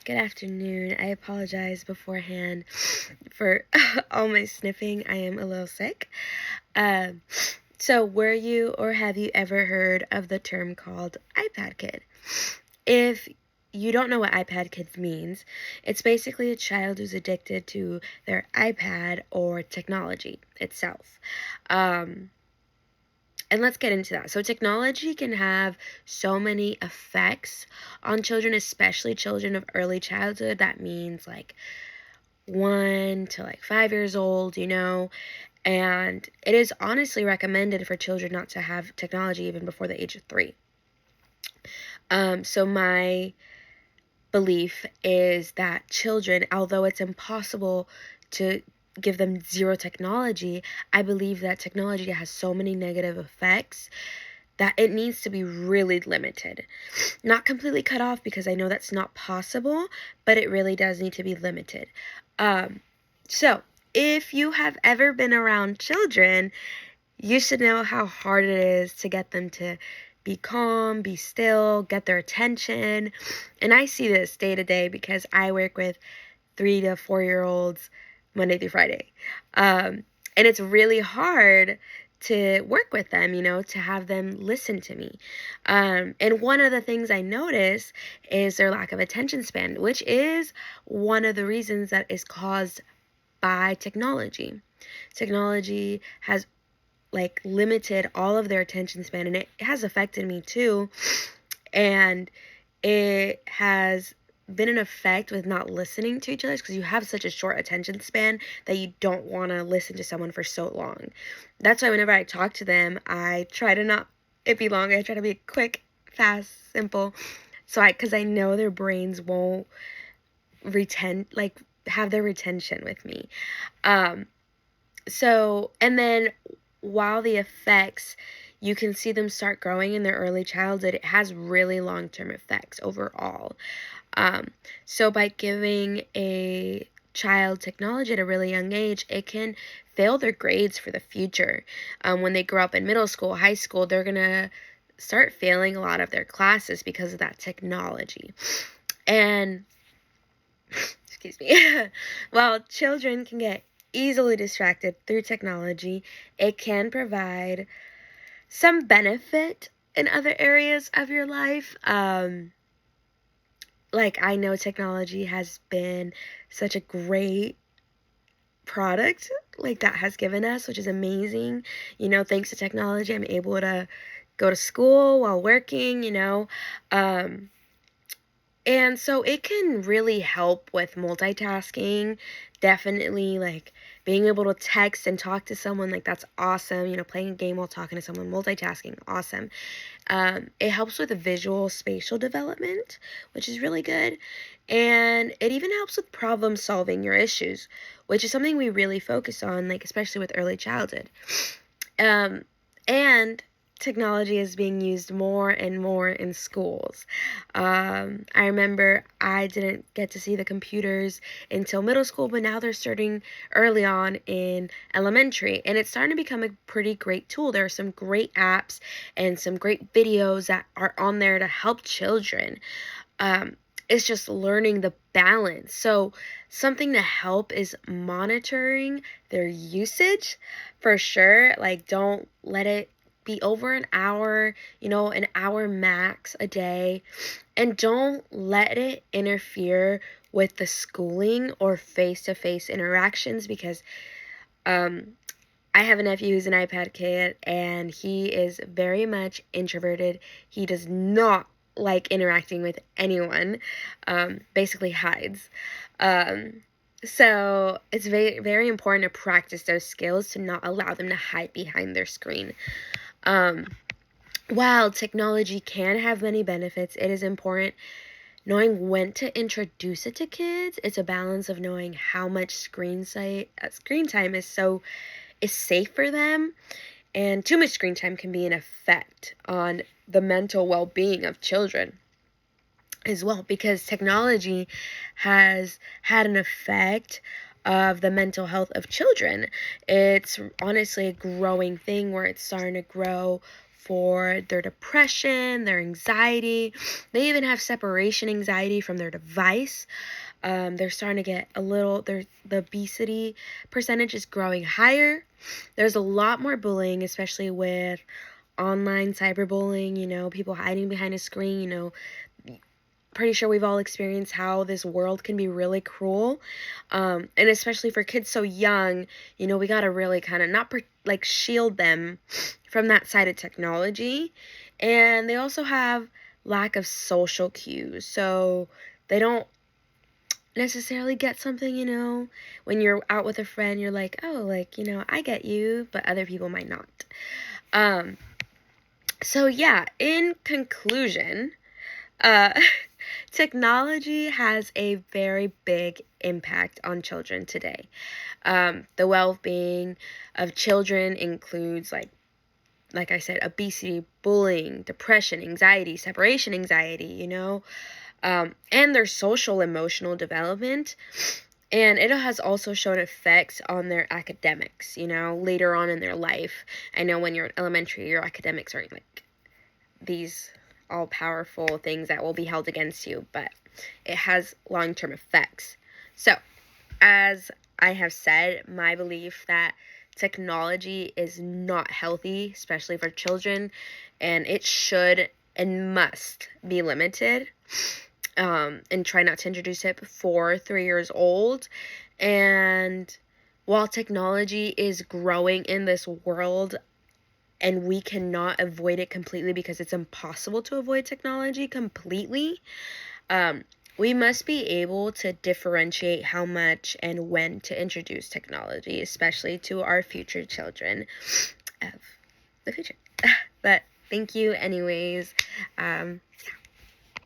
Good afternoon. I apologize beforehand for all my sniffing. I am a little sick. Um, so, were you or have you ever heard of the term called iPad kid? If you don't know what iPad kid means, it's basically a child who's addicted to their iPad or technology itself. Um, and let's get into that. So, technology can have so many effects on children, especially children of early childhood. That means like 1 to 5 years old, and it is honestly recommended for children not to have technology even before the age of 3. So, my belief is that children, although it's impossible to give them zero technology, I believe that technology has so many negative effects that it needs to be really limited. Not completely cut off because I know that's not possible, but it really does need to be limited. So, if you have ever been around children, you should know how hard it is to get them to be calm, be still, get their attention. And I see this day to day because I work with 3 to 4 year olds Monday through Friday. And it's really hard to work with them, to have them listen to me. And one of the things I notice is their lack of attention span, which is one of the reasons that is caused by technology. Technology has limited all of their attention span, and it has affected me too. And it has been an effect with not listening to each other because you have such a short attention span that you don't want to listen to someone for so long. That's why whenever I talk to them, I try to not it be long. I try to be quick, fast, simple. Because I know their brains won't have their retention with me. And then while the effects, you can see them start growing in their early childhood, it has really long-term effects overall. So by giving a child technology at a really young age, it can fail their grades for the future. When they grow up in middle school, high school, they're going to start failing a lot of their classes because of that technology. And, excuse me, while children can get easily distracted through technology, it can provide some benefit in other areas of your life. I know technology has been such a great product that has given us, which is amazing. Thanks to technology, I'm able to go to school while working, and so it can really help with multitasking. Definitely, being able to text and talk to someone, that's awesome. Playing a game while talking to someone, multitasking, awesome. It helps with the visual spatial development, which is really good. And it even helps with problem solving your issues, which is something we really focus on, especially with early childhood. And technology is being used more and more in schools. I remember I didn't get to see the computers until middle school, but now they're starting early on in elementary, and it's starting to become a pretty great tool. There are some great apps and some great videos that are on there to help children. It's just learning the balance. So something to help is monitoring their usage for sure. Don't let it be over an hour, an hour max a day. And don't let it interfere with the schooling or face-to-face interactions because I have a nephew who's an iPad kid, and he is very much introverted. He does not like interacting with anyone, basically hides. So it's very, very important to practice those skills to not allow them to hide behind their screen. While technology can have many benefits, it is important knowing when to introduce it to kids. It's a balance of knowing how much screen time is safe for them, and too much screen time can be an effect on the mental well-being of children as well, because technology has had an effect of the mental health of children. It's honestly a growing thing where it's starting to grow for their depression, their anxiety. They even have separation anxiety from their device. They're starting to get the obesity percentage is growing higher. There's a lot more bullying, especially with online cyberbullying, people hiding behind a screen, pretty sure we've all experienced how this world can be really cruel. And especially for kids so young, we got to really kind of not shield them from that side of technology. And they also have lack of social cues. So they don't necessarily get something, when you're out with a friend, you're like, oh, I get you, but other people might not. So yeah, in conclusion, technology has a very big impact on children today. The well-being of children includes, like I said, obesity, bullying, depression, anxiety, separation anxiety, and their social emotional development. And it has also shown effects on their academics, later on in their life. I know when you're in elementary, your academics aren't like these all-powerful things that will be held against you, but it has long-term effects. So, as I have said, my belief that technology is not healthy, especially for children, and it should and must be limited, and try not to introduce it before 3 years old. And while technology is growing in this world, and we cannot avoid it completely because it's impossible to avoid technology completely, we must be able to differentiate how much and when to introduce technology, especially to our future children of the future. But thank you anyways.